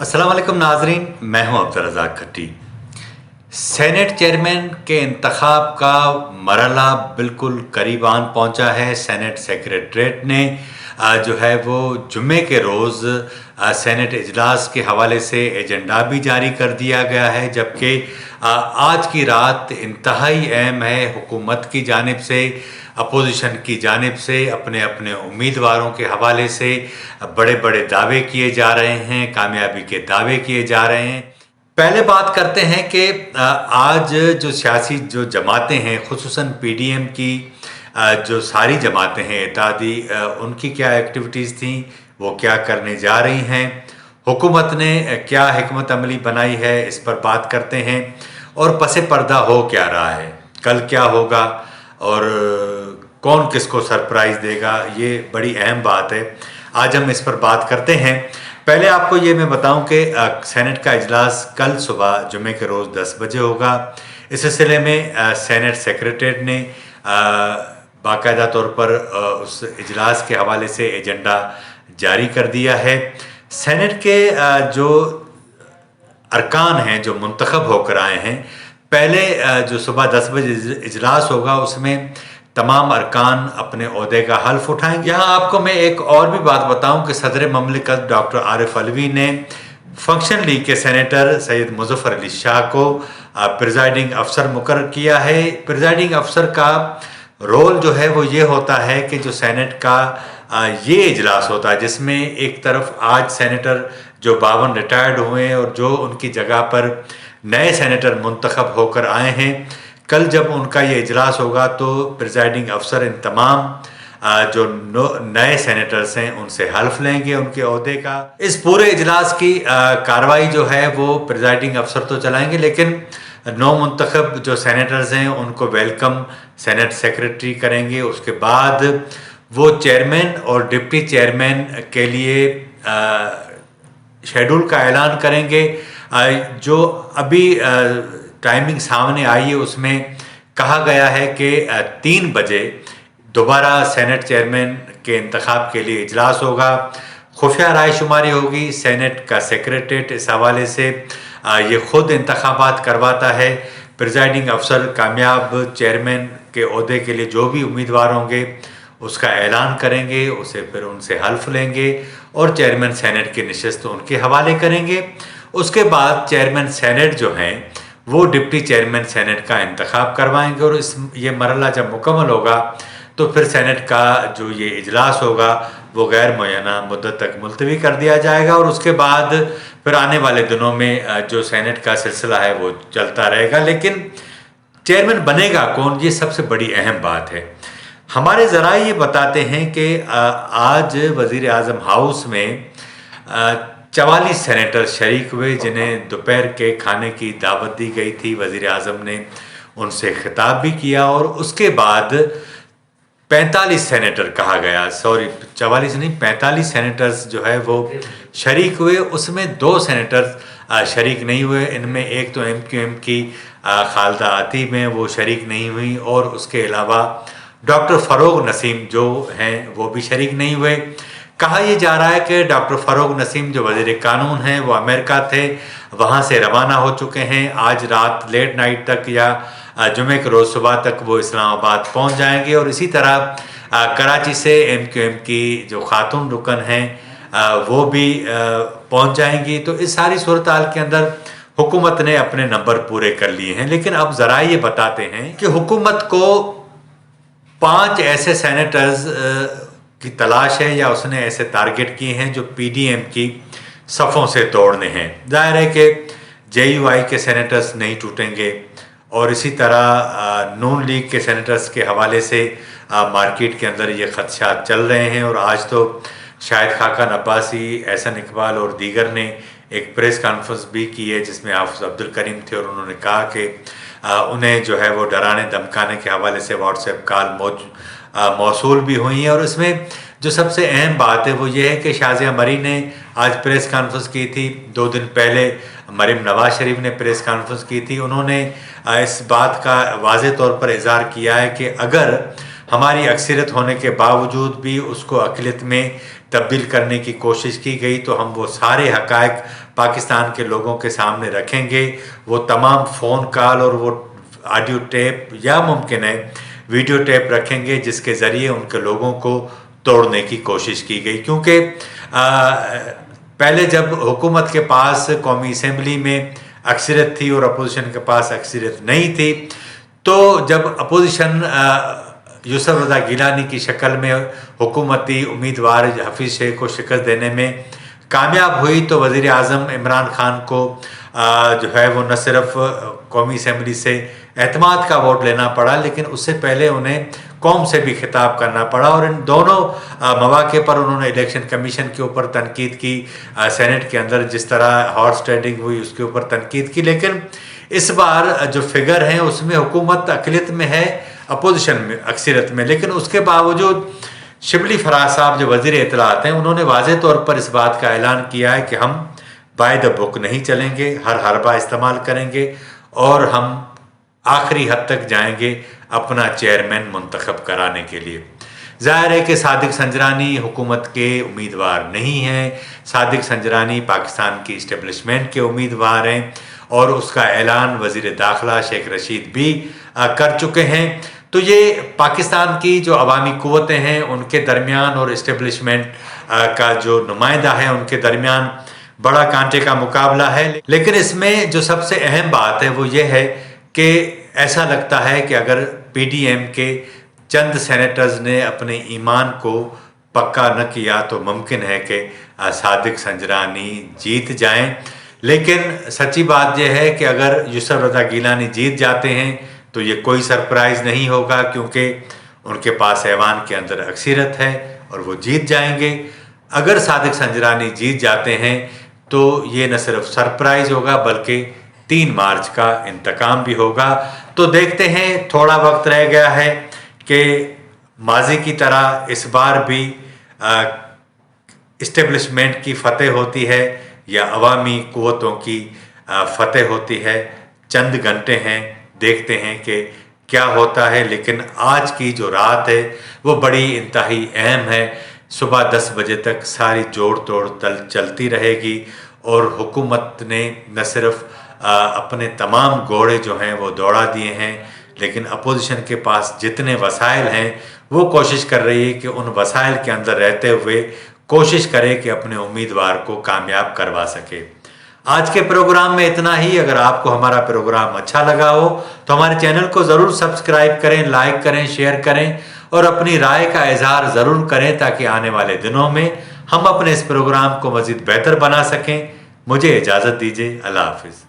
السلام علیکم ناظرین، میں ہوں عبدالرزاق کھٹی۔ سینیٹ چیئرمین کے انتخاب کا مرحلہ بالکل قریب آن پہنچا ہے۔ سینیٹ سیکریٹریٹ نے جو ہے وہ جمعے کے روز سینیٹ اجلاس کے حوالے سے ایجنڈا بھی جاری کر دیا گیا ہے، جبکہ آج کی رات انتہائی اہم ہے۔ حکومت کی جانب سے، اپوزیشن کی جانب سے اپنے اپنے امیدواروں کے حوالے سے بڑے بڑے دعوے کیے جا رہے ہیں، کامیابی کے دعوے کیے جا رہے ہیں۔ پہلے بات کرتے ہیں کہ آج جو سیاسی جو جماعتیں ہیں، خصوصاً پی ڈی ایم کی جو ساری جماعتیں ہیں اتحادی، ان کی کیا ایکٹیویٹیز تھیں، وہ کیا کرنے جا رہی ہیں، حکومت نے کیا حکمت عملی بنائی ہے، اس پر بات کرتے ہیں۔ اور پس پردہ ہو کیا رہا ہے، کل کیا ہوگا اور کون کس کو سرپرائز دے گا، یہ بڑی اہم بات ہے۔ آج ہم اس پر بات کرتے ہیں۔ پہلے آپ کو یہ میں بتاؤں کہ سینٹ کا اجلاس کل صبح جمعے کے روز 10 بجے ہوگا۔ اس سلسلے میں سینٹ سیکریٹریٹ نے باقاعدہ طور پر اس اجلاس کے حوالے سے ایجنڈا جاری کر دیا ہے۔ سینٹ کے جو ارکان ہیں جو منتخب ہو کر آئے ہیں، پہلے جو صبح 10 بجے اجلاس ہوگا اس میں تمام ارکان اپنے عہدے کا حلف اٹھائیں گے۔ یہاں آپ کو میں ایک اور بھی بات بتاؤں کہ صدر مملکت ڈاکٹر عارف علوی نے فنکشن لیگ کے سینیٹر سید مظفر علی شاہ کو پریزائڈنگ افسر مقرر کیا ہے۔ پریزائڈنگ افسر کا رول جو ہے وہ یہ ہوتا ہے کہ جو سینٹ کا یہ اجلاس ہوتا ہے جس میں ایک طرف آج سینیٹر جو 52 ریٹائرڈ ہوئے ہیں اور جو ان کی جگہ پر نئے سینیٹر منتخب ہو کر آئے ہیں، کل جب ان کا یہ اجلاس ہوگا تو پریزائڈنگ افسر ان تمام جو نئے سینیٹرز ہیں ان سے حلف لیں گے ان کے عہدے کا۔ اس پورے اجلاس کی کارروائی جو ہے وہ پریزائڈنگ افسر تو چلائیں گے، لیکن نو منتخب جو سینیٹرز ہیں ان کو ویلکم سینٹ سیکریٹری کریں گے۔ اس کے بعد وہ چیئرمین اور ڈپٹی چیئرمین کے لیے شیڈول کا اعلان کریں گے۔ جو ابھی ٹائمنگ سامنے آئی ہے اس میں کہا گیا ہے کہ 3 بجے دوبارہ سینٹ چیئرمین کے انتخاب کے لیے اجلاس ہوگا، خفیہ رائے شماری ہوگی۔ سینٹ کا سیکریٹریٹ اس حوالے سے یہ خود انتخابات کرواتا ہے۔ پریزائڈنگ افسر کامیاب چیئرمین کے عہدے کے لیے جو بھی امیدوار ہوں گے اس کا اعلان کریں گے، اسے پھر ان سے حلف لیں گے اور چیئرمین سینٹ کی نشست ان کے حوالے کریں گے۔ اس کے بعد چیئرمین سینٹ جو ہیں وہ ڈپٹی چیئرمین سینٹ کا انتخاب کروائیں گے، اور یہ مرحلہ جب مکمل ہوگا تو پھر سینٹ کا جو یہ اجلاس ہوگا وہ غیر معینہ مدت تک ملتوی کر دیا جائے گا، اور اس کے بعد پھر آنے والے دنوں میں جو سینٹ کا سلسلہ ہے وہ چلتا رہے گا۔ لیکن چیئرمین بنے گا کون، یہ سب سے بڑی اہم بات ہے۔ ہمارے ذرائع یہ بتاتے ہیں کہ آج وزیر اعظم ہاؤس میں 44 سینیٹر شریک ہوئے جنہیں دوپہر کے کھانے کی دعوت دی گئی تھی۔ وزیر اعظم نے ان سے خطاب بھی کیا، اور اس کے بعد 45 سینیٹر کہا گیا، 44 نہیں 45 سینیٹرز جو ہے وہ شریک ہوئے۔ اس میں 2 سینیٹرز شریک نہیں ہوئے، ان میں ایک تو ایم کیو ایم کی خالدہ عتیب ہیں، وہ شریک نہیں ہوئی، اور اس کے علاوہ ڈاکٹر فروغ نسیم جو ہیں وہ بھی شریک نہیں ہوئے۔ کہا یہ جا رہا ہے کہ ڈاکٹر فروغ نسیم جو وزیر قانون ہیں وہ امریکہ تھے، وہاں سے روانہ ہو چکے ہیں، آج رات لیٹ نائٹ تک یا جمعے کے روز صبح تک وہ اسلام آباد پہنچ جائیں گے، اور اسی طرح کراچی سے ایم کیو ایم کی جو خاتون رکن ہیں وہ بھی پہنچ جائیں گی۔ تو اس ساری صورتحال کے اندر حکومت نے اپنے نمبر پورے کر لیے ہیں، لیکن اب ذرائع یہ بتاتے ہیں کہ حکومت کو 5 ایسے سینیٹرز کی تلاش ہے، یا اس نے ایسے ٹارگٹ کیے ہیں جو پی ڈی ایم کی صفوں سے توڑنے ہیں۔ ظاہر ہے کہ جے یو آئی کے سینیٹرز نہیں ٹوٹیں گے، اور اسی طرح نون لیگ کے سینیٹرز کے حوالے سے مارکیٹ کے اندر یہ خدشات چل رہے ہیں۔ اور آج تو شاہد خاقان عباسی، احسن اقبال اور دیگر نے ایک پریس کانفرنس بھی کی ہے جس میں حافظ عبدالکریم تھے، اور انہوں نے کہا کہ انہیں جو ہے وہ ڈرانے دھمکانے کے حوالے سے واٹس ایپ کال موصول بھی ہوئی ہیں۔ اور اس میں جو سب سے اہم بات ہے وہ یہ ہے کہ شازیہ مری نے آج پریس کانفرنس کی تھی، 2 دن پہلے مریم نواز شریف نے پریس کانفرنس کی تھی۔ انہوں نے اس بات کا واضح طور پر اظہار کیا ہے کہ اگر ہماری اکثریت ہونے کے باوجود بھی اس کو اقلیت میں تبدیل کرنے کی کوشش کی گئی، تو ہم وہ سارے حقائق پاکستان کے لوگوں کے سامنے رکھیں گے، وہ تمام فون کال اور وہ آڈیو ٹیپ یا ممکن ہے ویڈیو ٹیپ رکھیں گے جس کے ذریعے ان کے لوگوں کو توڑنے کی کوشش کی گئی۔ کیونکہ پہلے جب حکومت کے پاس قومی اسمبلی میں اکثریت تھی اور اپوزیشن کے پاس اکثریت نہیں تھی، تو جب اپوزیشن یوسف رضا گیلانی کی شکل میں حکومتی امیدوار حفیظ شیخ کو شکست دینے میں کامیاب ہوئی، تو وزیر اعظم عمران خان کو جو ہے وہ نہ صرف قومی اسمبلی سے اعتماد کا ووٹ لینا پڑا، لیکن اس سے پہلے انہیں قوم سے بھی خطاب کرنا پڑا، اور ان دونوں مواقع پر انہوں نے الیکشن کمیشن کے اوپر تنقید کی، سینیٹ کے اندر جس طرح ہارس ٹریڈنگ ہوئی اس کے اوپر تنقید کی۔ لیکن اس بار جو فگر ہیں اس میں حکومت اقلیت میں ہے، اپوزیشن میں اکثریت میں، لیکن اس کے باوجود شبلی فراز صاحب جو وزیر اطلاعات ہیں انہوں نے واضح طور پر اس بات کا اعلان کیا ہے کہ ہم بائی دا بک نہیں چلیں گے، ہر حربہ استعمال کریں گے اور ہم آخری حد تک جائیں گے اپنا چیئرمین منتخب کرانے کے لیے۔ ظاہر ہے کہ صادق سنجرانی حکومت کے امیدوار نہیں ہیں، صادق سنجرانی پاکستان کی اسٹیبلشمنٹ کے امیدوار ہیں، اور اس کا اعلان وزیر داخلہ شیخ رشید بھی کر چکے ہیں۔ تو یہ پاکستان کی جو عوامی قوتیں ہیں ان کے درمیان اور اسٹیبلشمنٹ کا جو نمائندہ ہے ان کے درمیان بڑا کانٹے کا مقابلہ ہے۔ لیکن اس میں جو سب سے اہم بات ہے وہ یہ ہے کہ ایسا لگتا ہے کہ اگر پی ڈی ایم کے چند سینیٹرز نے اپنے ایمان کو پکا نہ کیا تو ممکن ہے کہ صادق سنجرانی جیت جائیں، لیکن سچی بات یہ ہے کہ اگر یوسف رضا گیلانی جیت جاتے ہیں تو یہ کوئی سرپرائز نہیں ہوگا، کیونکہ ان کے پاس ایوان کے اندر اکثریت ہے اور وہ جیت جائیں گے۔ اگر صادق سنجرانی جیت جاتے ہیں تو یہ نہ صرف سرپرائز ہوگا بلکہ 3 مارچ کا انتقام بھی ہوگا۔ تو دیکھتے ہیں، تھوڑا وقت رہ گیا ہے کہ ماضی کی طرح اس بار بھی اسٹیبلشمنٹ کی فتح ہوتی ہے یا عوامی قوتوں کی فتح ہوتی ہے۔ چند گھنٹے ہیں، دیکھتے ہیں کہ کیا ہوتا ہے، لیکن آج کی جو رات ہے وہ بڑی انتہائی اہم ہے۔ صبح 10 بجے تک ساری جوڑ توڑ چلتی رہے گی، اور حکومت نے نہ صرف اپنے تمام گھوڑے جو ہیں وہ دوڑا دیے ہیں، لیکن اپوزیشن کے پاس جتنے وسائل ہیں وہ کوشش کر رہی ہے کہ ان وسائل کے اندر رہتے ہوئے کوشش کرے کہ اپنے امیدوار کو کامیاب کروا سکے۔ آج کے پروگرام میں اتنا ہی۔ اگر آپ کو ہمارا پروگرام اچھا لگا ہو تو ہمارے چینل کو ضرور سبسکرائب کریں، لائک کریں، شیئر کریں اور اپنی رائے کا اظہار ضرور کریں تاکہ آنے والے دنوں میں ہم اپنے اس پروگرام کو مزید بہتر بنا سکیں۔ مجھے اجازت دیجیے، اللہ حافظ۔